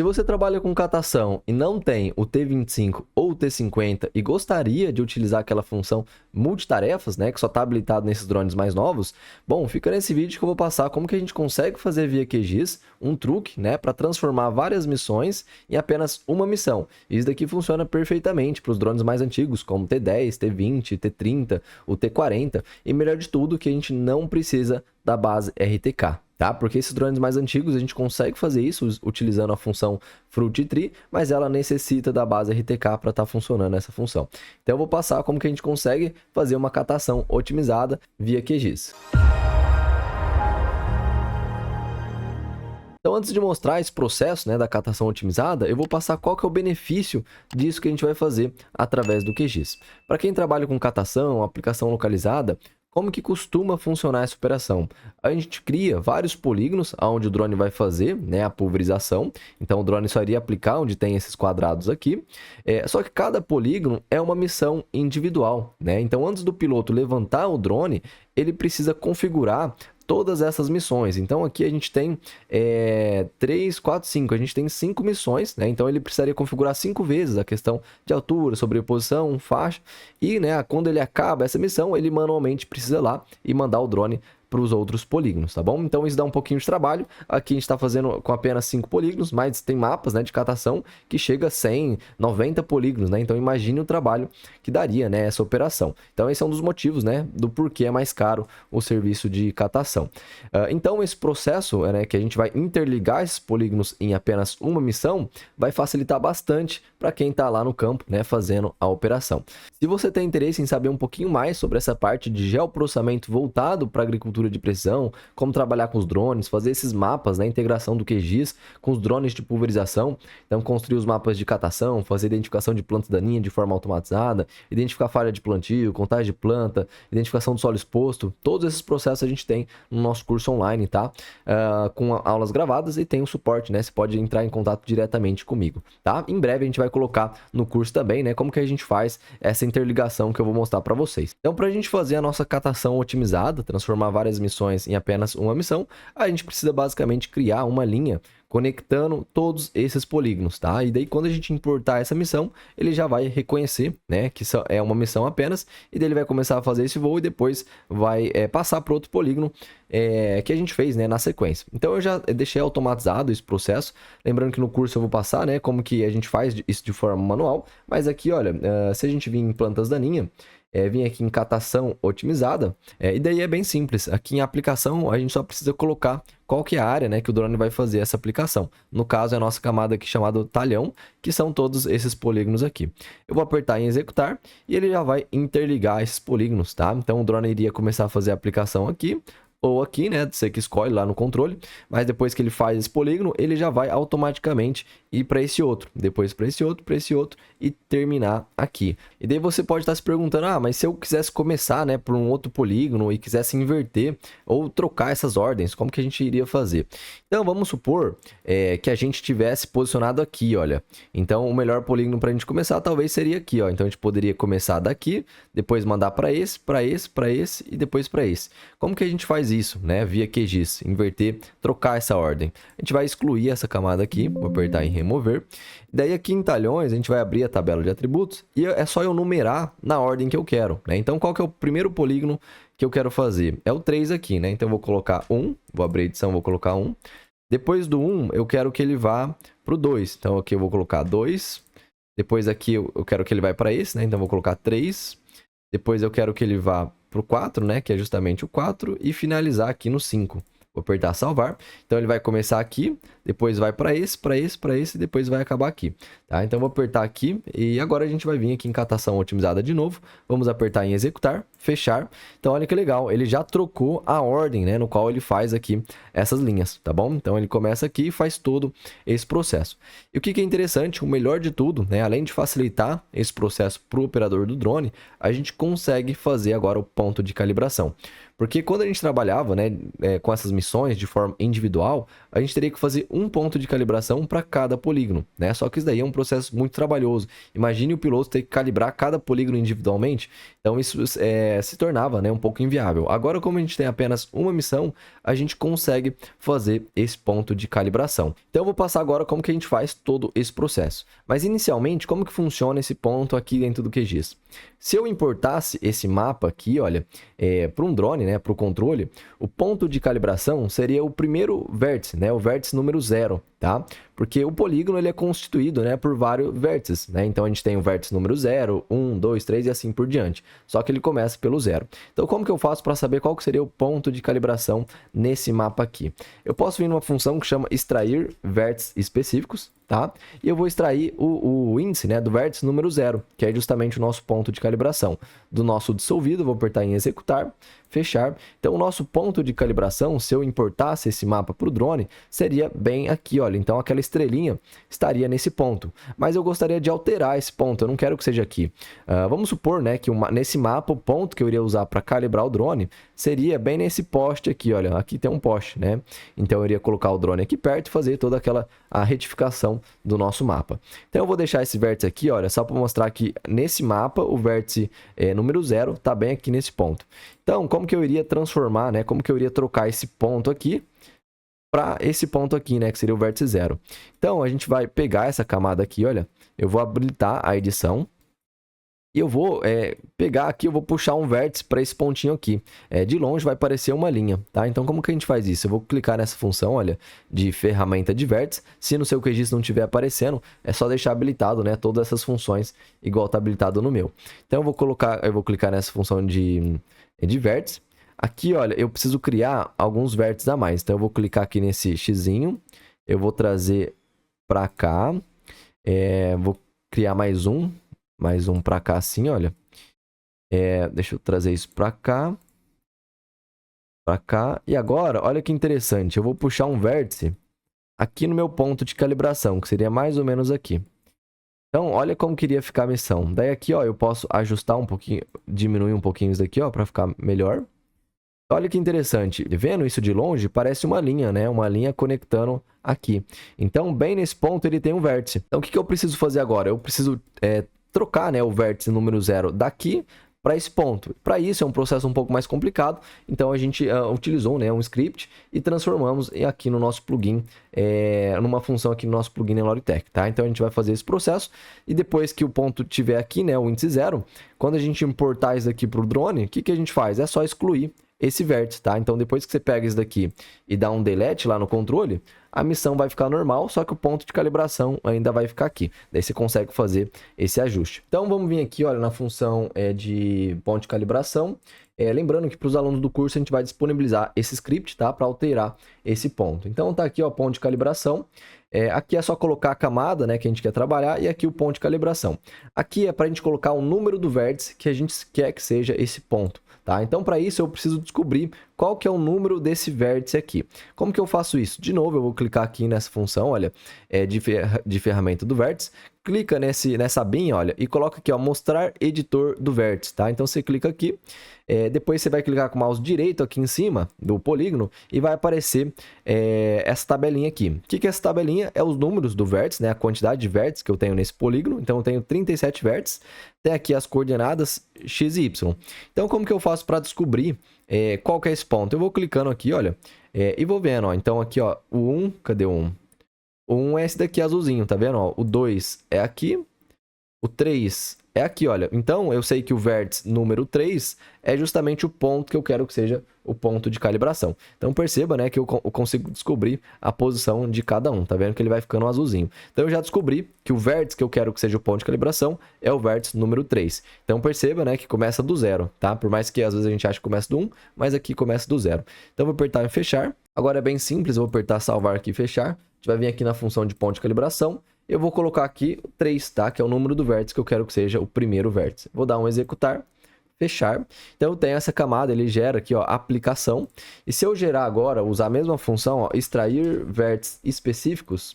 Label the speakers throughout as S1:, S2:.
S1: Se você trabalha com catação e não tem o T25 ou o T50 e gostaria de utilizar aquela função multitarefas, né, que só está habilitado nesses drones mais novos, bom, fica nesse vídeo que eu vou passar como que a gente consegue fazer via QGIS um truque, né, para transformar várias missões em apenas uma missão. Isso daqui funciona perfeitamente para os drones mais antigos, como T10, T20, T30, o T40, e melhor de tudo que a gente não precisa da base RTK. Tá? Porque esses drones mais antigos a gente consegue fazer isso utilizando a função Fruit Tree, mas ela necessita da base RTK para estar funcionando essa função. Então eu vou passar como que a gente consegue fazer uma catação otimizada via QGIS. Então, antes de mostrar esse processo, né, da catação otimizada, eu vou passar qual que é o benefício disso que a gente vai fazer através do QGIS. Para quem trabalha com catação, aplicação localizada, como que costuma funcionar essa operação? A gente cria vários polígonos onde o drone vai fazer, né, a pulverização. Então, o drone só iria aplicar onde tem esses quadrados aqui. Só que cada polígono é uma missão individual, né? Então, antes do piloto levantar o drone, ele precisa configurar todas essas missões. Então aqui a gente tem 3, 4, 5. A gente tem 5 missões, né? Então ele precisaria configurar 5 vezes a questão de altura, sobreposição, faixa. E, né, quando ele acaba essa missão, ele manualmente precisa ir lá e mandar o drone para os outros polígonos, tá bom? Então isso dá um pouquinho de trabalho. Aqui a gente está fazendo com apenas 5 polígonos, mas tem mapas, né, de catação que chega a 100, 90 polígonos, né? Então imagine o trabalho que daria, né, essa operação. Então esse é um dos motivos, né, do porquê é mais caro o serviço de catação. Então esse processo, né, que a gente vai interligar esses polígonos em apenas uma missão, vai facilitar bastante para quem está lá no campo, né, fazendo a operação. Se você tem interesse em saber um pouquinho mais sobre essa parte de geoprocessamento voltado para a agricultura de precisão, como trabalhar com os drones, fazer esses mapas, né, integração do QGIS com os drones de pulverização, então construir os mapas de catação, fazer identificação de plantas daninhas de forma automatizada, identificar falha de plantio, contagem de planta, identificação do solo exposto, todos esses processos a gente tem no nosso curso online, tá? Com aulas gravadas e tem o suporte, né? Você pode entrar em contato diretamente comigo, tá? Em breve a gente vai colocar no curso também, né, como que a gente faz essa interligação que eu vou mostrar para vocês. Então, para a gente fazer a nossa catação otimizada, transformar várias missões em apenas uma missão, a gente precisa basicamente criar uma linha conectando todos esses polígonos, tá? E daí quando a gente importar essa missão, ele já vai reconhecer, né, que é uma missão apenas, e daí ele vai começar a fazer esse voo e depois vai passar para outro polígono que a gente fez, né, na sequência. Então eu já deixei automatizado esse processo, lembrando que no curso eu vou passar, né, como que a gente faz isso de forma manual, mas aqui, olha, se a gente vir em plantas daninhas, vim aqui em catação otimizada, e daí é bem simples. Aqui em aplicação a gente só precisa colocar qual que é a área, né, que o drone vai fazer essa aplicação. No caso é a nossa camada aqui chamada talhão, que são todos esses polígonos aqui. Eu vou apertar em executar e ele já vai interligar esses polígonos, tá? Então o drone iria começar a fazer a aplicação aqui, ou aqui, né, você que escolhe lá no controle, mas depois que ele faz esse polígono, ele já vai automaticamente ir para esse outro, depois para esse outro e terminar aqui. E daí você pode estar se perguntando, mas se eu quisesse começar, né, por um outro polígono e quisesse inverter ou trocar essas ordens, como que a gente iria fazer? Então vamos supor que a gente tivesse posicionado aqui, olha. Então o melhor polígono para a gente começar talvez seria aqui, ó. Então a gente poderia começar daqui, depois mandar para esse e depois para esse. Como que a gente faz isso, né, via QGIS, inverter, trocar essa ordem? A gente vai excluir essa camada aqui, vou apertar em remover. Daí aqui em talhões a gente vai abrir a tabela de atributos e é só eu numerar na ordem que eu quero, né? Então qual que é o primeiro polígono que eu quero fazer? É o 3 aqui, né? Então eu vou colocar 1, vou abrir a edição, vou colocar 1. Depois do 1 eu quero que ele vá para o 2, então aqui eu vou colocar 2. Depois aqui eu quero que ele vá para esse, né? Então eu vou colocar 3. Depois eu quero que ele vá para o 4, né, que é justamente o 4, e finalizar aqui no 5. Vou apertar salvar. Então ele vai começar aqui, depois vai para esse e depois vai acabar aqui, tá? Então eu vou apertar aqui e agora a gente vai vir aqui em catação otimizada de novo. Vamos apertar em executar, fechar. Então olha que legal, ele já trocou a ordem, né, no qual ele faz aqui essas linhas, tá bom? Então ele começa aqui e faz todo esse processo. E o que é interessante, o melhor de tudo, né, além de facilitar esse processo para o operador do drone, a gente consegue fazer agora o ponto de calibração. Porque quando a gente trabalhava, né, com essas missões de forma individual, a gente teria que fazer um ponto de calibração para cada polígono, né? Só que isso daí é um processo muito trabalhoso. Imagine o piloto ter que calibrar cada polígono individualmente, então isso se tornava, né, um pouco inviável. Agora, como a gente tem apenas uma missão, a gente consegue fazer esse ponto de calibração. Então eu vou passar agora como que a gente faz todo esse processo. Mas inicialmente, como que funciona esse ponto aqui dentro do QGIS? Se eu importasse esse mapa aqui, olha, para um drone, né, para o controle, o ponto de calibração seria o primeiro vértice, né, o vértice número 0, tá? Porque o polígono ele é constituído, né, por vários vértices, né? Então a gente tem o vértice número 0, 1, 2, 3 e assim por diante. Só que ele começa pelo 0. Então como que eu faço para saber qual que seria o ponto de calibração nesse mapa aqui? Eu posso vir numa função que chama extrair vértices específicos, tá? E eu vou extrair o índice, né, do vértice número 0, que é justamente o nosso ponto de calibração. Do nosso dissolvido, vou apertar em executar, fechar. Então o nosso ponto de calibração, se eu importasse esse mapa para o drone, seria bem aqui, olha. Então aquela estrelinha estaria nesse ponto. Mas eu gostaria de alterar esse ponto, eu não quero que seja aqui. Vamos supor, né, que nesse mapa o ponto que eu iria usar para calibrar o drone seria bem nesse poste aqui, olha. Aqui tem um poste, né? Então eu iria colocar o drone aqui perto e fazer toda a retificação do nosso mapa. Então eu vou deixar esse vértice aqui, olha, só para mostrar que nesse mapa o vértice número 0 está bem aqui nesse ponto. Então, como que eu iria transformar, né? Como que eu iria trocar esse ponto aqui para esse ponto aqui, né? Que seria o vértice 0. Então, a gente vai pegar essa camada aqui, olha. Eu vou habilitar a edição. E eu vou pegar aqui, eu vou puxar um vértice para esse pontinho aqui. De longe vai aparecer uma linha, tá? Então, como que a gente faz isso? Eu vou clicar nessa função, olha, de ferramenta de vértice. Se no seu QGIS não estiver aparecendo, é só deixar habilitado, né? Todas essas funções, igual está habilitado no meu. Então, eu vou clicar nessa função de vértice. Aqui, olha, eu preciso criar alguns vértices a mais. Então, eu vou clicar aqui nesse xizinho. Eu vou trazer para cá. Vou criar mais um para cá assim, olha. Deixa eu trazer isso para cá. E agora, olha que interessante. Eu vou puxar um vértice aqui no meu ponto de calibração, que seria mais ou menos aqui. Então, olha como que iria ficar a missão. Daí aqui, ó, eu posso ajustar um pouquinho, diminuir um pouquinho isso daqui, ó, para ficar melhor. Olha que interessante. Vendo isso de longe, parece uma linha, né? Uma linha conectando aqui. Então, bem nesse ponto, ele tem um vértice. Então, o que eu preciso fazer agora? Eu preciso trocar, né, o vértice número 0 daqui para esse ponto. Para isso é um processo um pouco mais complicado, então a gente utilizou, né, um script e transformamos aqui no nosso plugin, numa função aqui no nosso plugin Neloritech, tá? Então a gente vai fazer esse processo e depois que o ponto tiver aqui, né, o índice 0, quando a gente importar isso aqui para o drone, o que a gente faz? É só excluir esse vértice, tá? Então depois que você pega isso daqui e dá um delete lá no controle, a missão vai ficar normal, só que o ponto de calibração ainda vai ficar aqui. Daí você consegue fazer esse ajuste. Então vamos vir aqui, olha, na função de ponto de calibração. Lembrando que para os alunos do curso a gente vai disponibilizar esse script, tá? Para alterar esse ponto. Então tá aqui, ó, ponto de calibração. Aqui é só colocar a camada, né, que a gente quer trabalhar, e aqui o ponto de calibração. Aqui é para a gente colocar o número do vértice que a gente quer que seja esse ponto. Tá? Então, para isso, eu preciso descobrir qual que é o número desse vértice aqui. Como que eu faço isso? De novo, eu vou clicar aqui nessa função, olha, de ferramenta do vértice. Clica nessa abinha, olha, e coloca aqui, ó, mostrar editor do vértice, tá? Então, você clica aqui, depois você vai clicar com o mouse direito aqui em cima do polígono e vai aparecer essa tabelinha aqui. O que é essa tabelinha? É os números do vértice, né? A quantidade de vértices que eu tenho nesse polígono. Então, eu tenho 37 vértices. Tem aqui as coordenadas x e y. Então, como que eu faço para descobrir qual que é esse ponto? Eu vou clicando aqui, olha, e vou vendo, ó. Então, aqui, ó, o 1, cadê o 1? O 1 é esse daqui azulzinho, tá vendo? Ó, o 2 é aqui, o 3 é aqui, olha. Então, eu sei que o vértice número 3 é justamente o ponto que eu quero que seja o ponto de calibração. Então, perceba, né, que eu consigo descobrir a posição de cada um. Tá vendo que ele vai ficando azulzinho. Então, eu já descobri que o vértice que eu quero que seja o ponto de calibração é o vértice número 3. Então, perceba, né, que começa do 0, tá? Por mais que às vezes a gente ache que começa do 1, mas aqui começa do 0. Então, eu vou apertar em fechar. Agora é bem simples, eu vou apertar salvar aqui e fechar. A gente vai vir aqui na função de ponto de calibração. Eu vou colocar aqui o 3, tá? Que é o número do vértice que eu quero que seja o primeiro vértice. Vou dar um executar, fechar. Então, eu tenho essa camada, ele gera aqui, ó, aplicação. E se eu gerar agora, usar a mesma função, ó, extrair vértices específicos,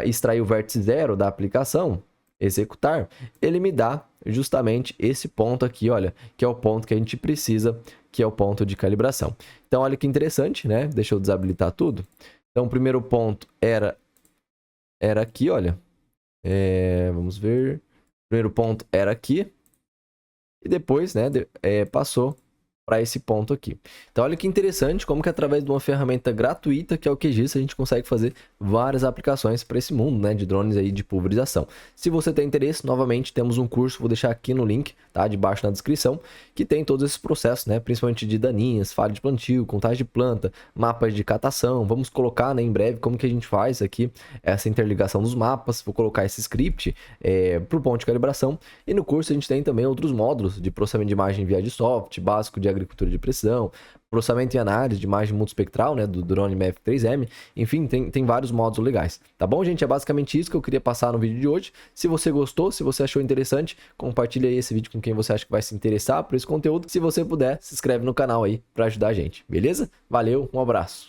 S1: extrair o vértice 0 da aplicação, executar, ele me dá justamente esse ponto aqui, olha, que é o ponto que a gente precisa, que é o ponto de calibração. Então, olha que interessante, né? Deixa eu desabilitar tudo. Então, o primeiro ponto era aqui, olha. Vamos ver. O primeiro ponto era aqui. E depois, né, passou para esse ponto aqui. Então, olha que interessante como que através de uma ferramenta gratuita, que é o QGIS, a gente consegue fazer várias aplicações para esse mundo, né, de drones aí de pulverização. Se você tem interesse, novamente, temos um curso, vou deixar aqui no link, tá, debaixo na descrição, que tem todos esses processos, né, principalmente de daninhas, falha de plantio, contagem de planta, mapas de catação. Vamos colocar, né, em breve como que a gente faz aqui essa interligação dos mapas. Vou colocar esse script para o ponto de calibração. E no curso a gente tem também outros módulos de processamento de imagem via de software, básico de agricultura de precisão, processamento e análise de imagem multispectral, né, do drone MF3M, enfim, tem vários módulos legais, tá bom, gente? É basicamente isso que eu queria passar no vídeo de hoje. Se você gostou, se você achou interessante, compartilha aí esse vídeo com quem você acha que vai se interessar por esse conteúdo. Se você puder, se inscreve no canal aí para ajudar a gente, beleza? Valeu, um abraço!